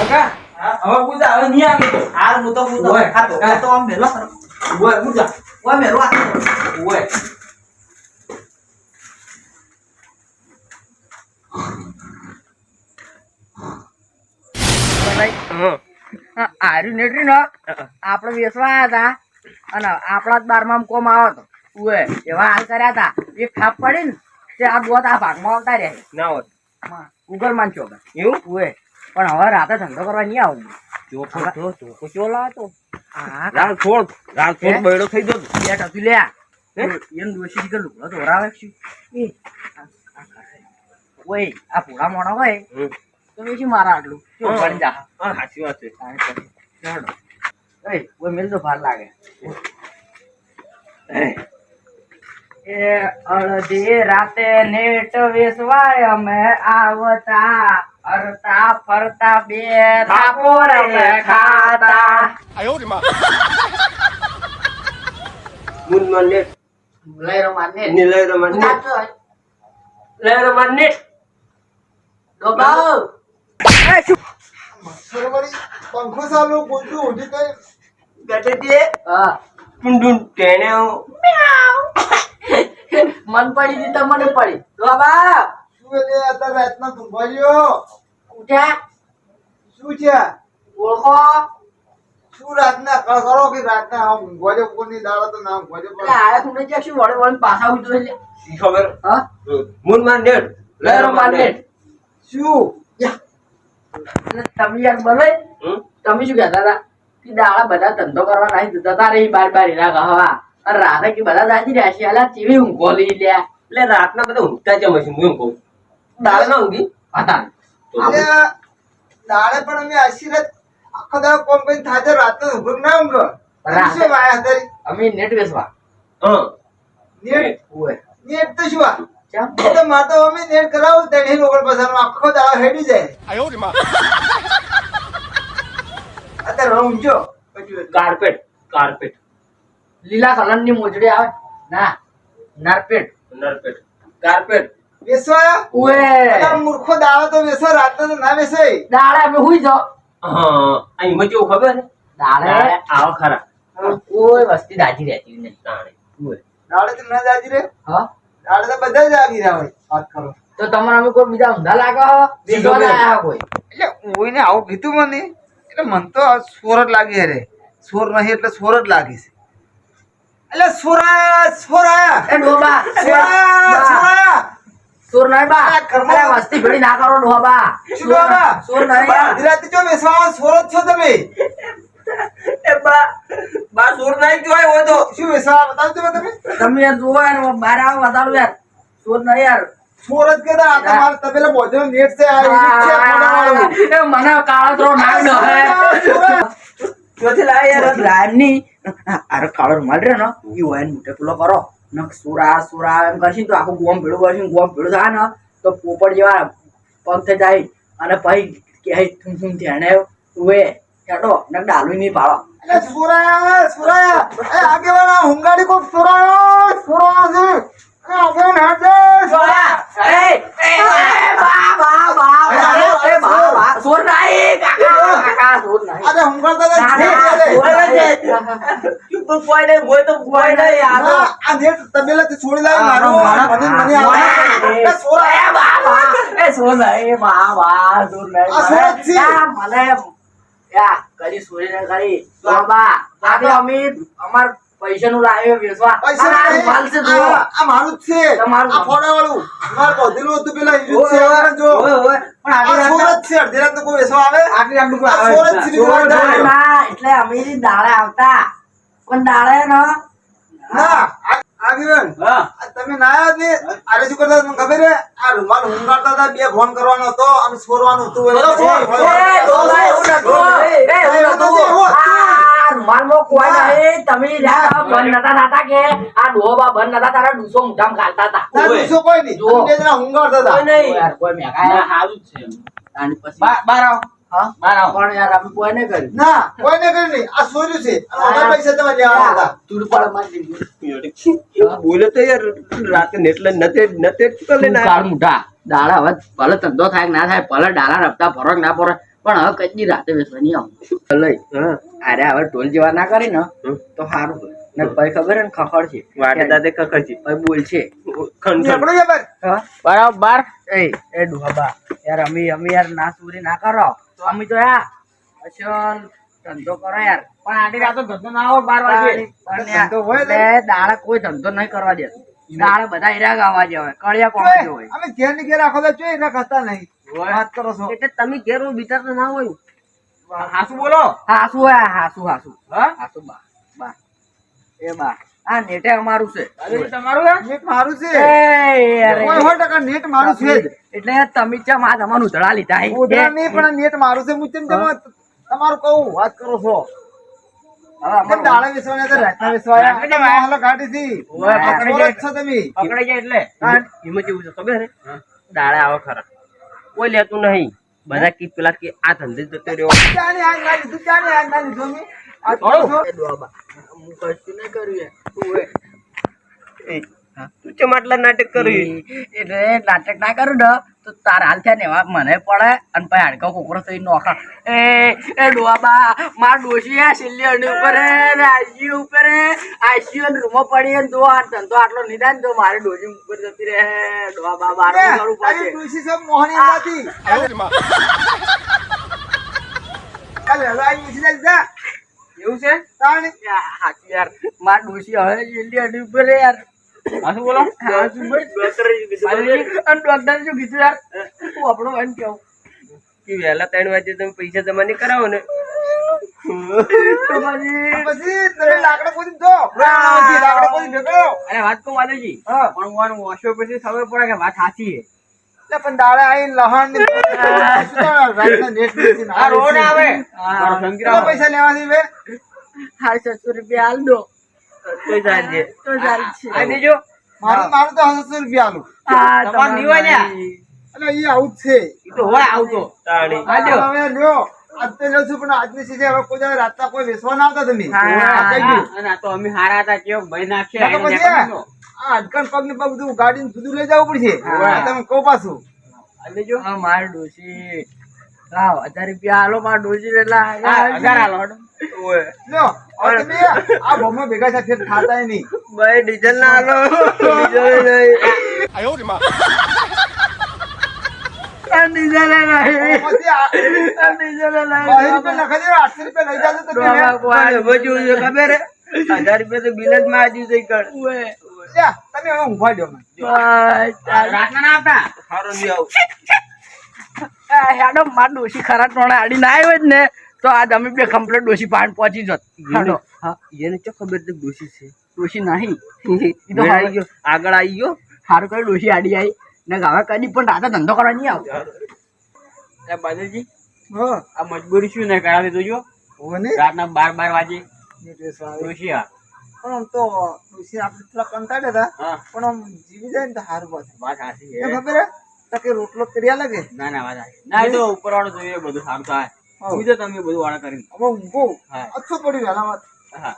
કાકા હવે પૂજા હવે નહીં આવે હાલ હું તો પૂજા આ તો આમ મેલો ઓય પૂજા ઓય મેલો ઓય આર્યું નેટરી ને આપણે વેચવા આવ્યા હતા અને આપણા જ બારમાં કોમ આવ્યો હતો ઉએ એવા હાલ કર્યા હતા એક થાપ પડી ને તે આ દોત આ ભાગમાં આવતા રહ્યા ના હોત ગૂગલ માં છો એવું ઉએ પણ હવે રાતે ધંધો કરવા નહીં આવું ચોકો ચોલા હતો રાત થોડ બૈડો થઈ ગયો બેટ હતું લ્યા એમ દોશી કે લુગડો તો ઓરાવે છે ઓય આ પૂરા મોણા હોય તો વેચી મારા આટલું કેવું બની જા હા સાચી વાત છે એ ઓય મેલ તો ભાર લાગે એ અડધી રાતે નેટ વેસવાય અમે આવતા ફરતા ફરતા બે થાપોર અમે ખાતા મુન મને લઈ રમાને નિલય રમન લય રમન ને ડોબાવ સરવરી પંખો ચાલુ બોલતું ઉઠી કઈ ગટે દે હા ટુંડુન ટેણે મન પડી દી તો મને પડી ડોબા શું એટલે અત્યારે રાતના તુંભાઈઓ ઉઠ્યા શું છે ઓળખો શું રાતના કરો કે રાતના આમ ઊંઘવાજો કોની દાડો તો નામ ઊંઘવાજો એટલે આયા તું જે શું વળે વળે પાછા ઉઠો એટલે ખબર હા મુન માં નેટ લય રમાને શું એટલે તમે યાર બોલે તમે શું કહેતા હતા કે દાડા બધા ધંધો કરવા નહીં જતા તારે બાર બાર હીરા ગહવા અને રાતે કે બધા દાજી રહ્યા છે અલા ચીવી ઊંઘો લઈ લ્યા એટલે રાતના બધા ઊંઘતા જ હોય છે હું એમ કહું દાળ ના ઊંઘી હતા એટલે દાડે પણ અમે આશીર્વાદ આખો દાડો કોમ કરીને થાજે રાતનો ઊંઘ ના ઊંઘ રાતે. શું વાયા હતારી અમે નેટ વેચવા હા નેટ ઓય નેટ તો શું આ ચમ એ તો માતો અમે નેટ કરાવું તેની રોકડ પસાર આખો દાડો હેડી જાય અત્યારે ઊંઘજો પછી કાર્પેટ કાર્પેટ લીલા કલર ની મોજડી આવે ના નારપેટ નરપેટ કાર્પેટ વેસવા ઓએ મૂર્ખો દાડો તો વેસો રાતનો તો ના વેસે દાડે અમે હુઈ જાઓ હા અહીં માં કેવું ખબર છે દાડે આવો ખરા કોઈ વસ્તી દાજી રહેતી નહીં તાણે ઓય દાડે તો ના જાજી રે હા દાડે તો બધા જ આવી રહ્યા હોય વાત કરો તો તમારે અમે કોઈ બીજા ઊંધા લાગે હો વેચવા ના આયા કોઈ એટલે કોઈને આવું કીધું મને એટલે મન તો સોર જ લાગી રે સોર નહીં એટલે સોર જ લાગી છે એટલે સોરા એ ડોબા સોરા સોર નહીં બા આ ઘરમાં- અરે વસ્તી ભેળી ના કરો ડોબા શું બાબા? સોર નહીં ગુજરાતી જો મેસવા સોર જ છો તમે એ બા સુર નહીં જોય હોય તો શું મેસવા બતાવજો તમે તમે યાર જોવો યાર બહાર આવો બતાડો યાર સોર નહીં યાર સોર જ કેતા આ તમારે તબેલા બોજો નેટ છે આ યુનિટ છે ફોડાવાળું. એ મને કાળો થરો નાક દો હે સોરા. ચોથી લાય યાર લાઈમની અરે કાળો રૂમાલ રે ને ઈ હોય ને મોટે પેલો કરો ન સુરા એમ કરશી તો આખું ગોમ ભેળું કરશી ગોમ ભેળું થાય ને તો પોપટ જેવા પગ થઈ જાય અને પછી કે થુમ થુમ થેણે ઉવે હેડો ને ડાલું નહીં પાડો એટલે સોરા એ આગેવાના હુંગાડી કો સોરા છે એ આગેવાન હાથ દે સોરા. સોર નહીં કાકા સોર નહીં અરે હુંગાડતા હતા છોડી દે. કોઈ નહીં હોય તો કોઈ નહીં આ તો આ નેટ તબેલાથી છોડી લાવી મારું મને આવે એ સોરા આ સોર જ છે. પૈસાનું લાવ્યો વેચવા પૈસા આ નહીં. રૂમાલ છે જુઓ. આ મારું જ છે તમારું. આ ફોડાવાળું માર બધેલું હતું પેલા ઈ જ છે આ જો ઓય ઓય પણ આ આગળ સોર જ છે અડધી રાતનો કોઈ વેસવા આવે આટલી આટલું કોઈ આ આવે સોર જ જ છે ના. બીજું વાત ના, નહીં. ના, એટલે અમે ઈ દાડે આવતા પણ દાડે ન ના આગેવાન હા આ તમે ના આયા જ ને અરે શું કરતા હતા મને ખબર હે આ રૂમાલ હુંગાડતા હતા બે ફોન કરવાનો હતો આમ સોરવાનું હતું બોલો, બોલો, બોલો. તમે બંધ નતા થતા કે આ ડોબા બંધ નતા તારા ડૂસો મુઠામ ખાતા હતા ના દુસો કોઈ નહીં જુઓ. તમે બે જણા હુંગાડતા હતા કોઈ નહીં. યાર કોઈ મેકાયા સારું જ છે આની પછી બાર આવો હા બાર આવો પણ યાર અમે કોઈ નહીં કર્યું ના કોઈને કરી નહીં આ સોર્યું છે અને અમારા પૈસા તમારે લેવાના હતા તુડ પર મારી દીધું બોલે તો યાર રાતે નેટલે નતે તો લેના કાળ મુઠા દાડા હવે ભલે ધંધો થાય કે ના થાય ભલે ડાલા રફતા ફરક ના પડે પણ હવે કદી રાતે બેસવા નહીં આવું લઈ અરે હવે ટોલ જેવા ના કરી ને તો સારું હોય ને પછી ખબર હે ને ખખડ છે વાડે દાદે કકર છે પછી બોલ છે નીકળો જબર બરાબર એ ડુહાબા યાર અમે યાર ના સુરી ના કરો તો અમે તો યાર અસલ ધંધો કરો યાર પણ આડી રાતો ધંધો ના આવો 12 વાગે પણ યાર દાડા કોઈ ધંધો નહીં કરવા દે દાડા બધા હીરા ગાવા જે હોય કળિયા કોણ જે હોય અમે ઘેર ની ઘેર આખો તો ચોઈ ના ખાતા નહીં વાત કરો છો એટલે તમે ઘેર વિચાર તો ના હોય હાસુ બોલો હાસુ હોય હાસુ હા હાસુ બા બા એ બા આ નેટે અમારું છે અરે તમારું હે નેટ મારું છે એ અરે. કોઈ 100% નેટ મારું છે જ. એટલે તમે ચમ આ તમારું ઉધડા લીધા હે? ઉધરા નહીં પણ નેટ મારું છે હું તેમ તમારું કહું વાત કરો છો હવે કેમ અમારું દાડા વેચવાના હતા રાતના વેચવાયા રાતના જવાય. હાલો ગાડી થી ઓય, પકડી ચોર જ જાય. છો તમે પકડાઈ જાય એટલે એમાં કેવું છે ખબર હે દાડા આવા ખરા કોઈ લેતું નહીં બધા કી પેલા કે આ ધંધે જતો રહ્યો ચાની આગ ના લીધું ચાની આગ ના લીધું અમે આ થોડું. કરો છો? એ ડોબા હું કશું નહીં કર્યું યાર. તું એ. તું ચમ આટલા નાટક કર્યું એટલે નાટક ના કરું ને તો તાર હાલ થયા ને એવા મને પડે અને પછી હાડકા કોકરો થઈ નોખા એ ડોબા માર ડોશી આ છેલ્લી અડી ઉપર હે ને આઈસીયુ ઉપર હે આઈસીયુ ને રૂમો પડી હે ને તો આ ધંધો આટલો નિદાન તો મારે ડોશી ઉપર જતી રહે ડોબા બાર કરવું તારી પડશે ડોશી સબ મોહની અંદાથી ચાલ હવે આ ઈસી જાય જા એવું છે તાણી હાચી યાર માર ડોશી હવે છેલ્લી અડી ઉપર હે યાર હાસુ બોલો હાચું ભાઈ અને ડોક્ટર શું કીધું યાર હું આપણો એમ કેવું કે વહેલા 3 વાગે તમે પૈસા જમા નહીં કરાવો ને તો પછી પછી તમે લાકડા પોતી દો લાકડા પોતી ભેગો અરે વાત કહું વાલેજી હા પણ હું વોશો પછી ખબર પડે કે વાત સાચી છે એટલે પણ દાડા આઈને લહાણ ને રાતના નેટ બેસી આ રોડ આવે મારો કેટલા સંગ્રામ પૈસા લેવાની બે 700 રૂપિયા હાલ દો કોઈ જાજે તો ચાલશે આ દેજો મારું તો 700 રૂપિયા આલું હા તમારે નહીં હોય ને? એટલે એ આવું જ છે ઈ તો હોય આવતો તાણી આલ્યો. હવે લ્યો આજ તો લઉં છું પણ આજની સીધે હવે કોઈ દાડે રાતના કોઈ વેચવા ના આવતા તમે હા, આ કહી ગયું. અને આ તો અમે હારા હતા કેવો ભાઈ નાખ્યા તો એને પછી નીકળ્યો. આ આજકાલ પગ ને પગ બધું ગાડી ને બધું લઈ જવું પડશે હા. આ તમે કહો પાછું આ દેજો હા માર ડોશી લાવ 1000 રૂપિયા હાલો માર ડોશી એટલા હા 1000 હાલો હડો. લ્યો હવે તમે આ બોમ્બે ભેગા થયા ફેર ખાતાય નહીં ભાઈ ડીઝલ ના આલો ડીઝલ નહીં ડીઝલ નહીં પછી આ ડીઝલ 20 રૂપિયા લખાઈ દે 800 રૂપિયા લઈ જાજો તમે પણ હવે જેવું છે ખબર હે 1000 રૂપિયા તો બિલ જ માં આજુ જઈ કર લ્યા, તમે હવે ઊંઘવા દો મને. રાતના ના આવતા સારો નહીં આવું હેડો માર ડોશી ખરા ટોણે આડી ના આવ્યો જ ને તો આજ અમે બે કમ્પ્લીટ ડોશી પાણ પહોંચી જત હેડો હા એને ચો ખબર છે દોષી છે ડોશી નહીં ઈ તો મેળ હારું આવી ગયો આગળ આવી ગયો સારું કર્યું ડોશી આડી આવી ને હવે કદી પણ રાતે ધંધો કરવા નહીં આવતો એ બાદલજી હા, આ મજબૂરી શું ને કરાવી જોજો હોવે ને? રાતના 12 વાગે ને ડ્રેસ વાળી. ડોશી આ. પણ આમ તો ડોશી આપણે થોડા કંટાળ્યા હતા હા પણ આમ જીવી જાય ને તો સારું પાછું વાત સાચી એ છે ખબર હે તો કે રોટલો કર્યા લાગે ના ના વાત સાચી. ના એ તો ઉપર વાળો જોઈએ બધું સારું થાય હા. બીજો તમે બધું વાળા કરીને હવે ઊંઘો હા. અચ્છું પડ્યું વહેલા વાત હા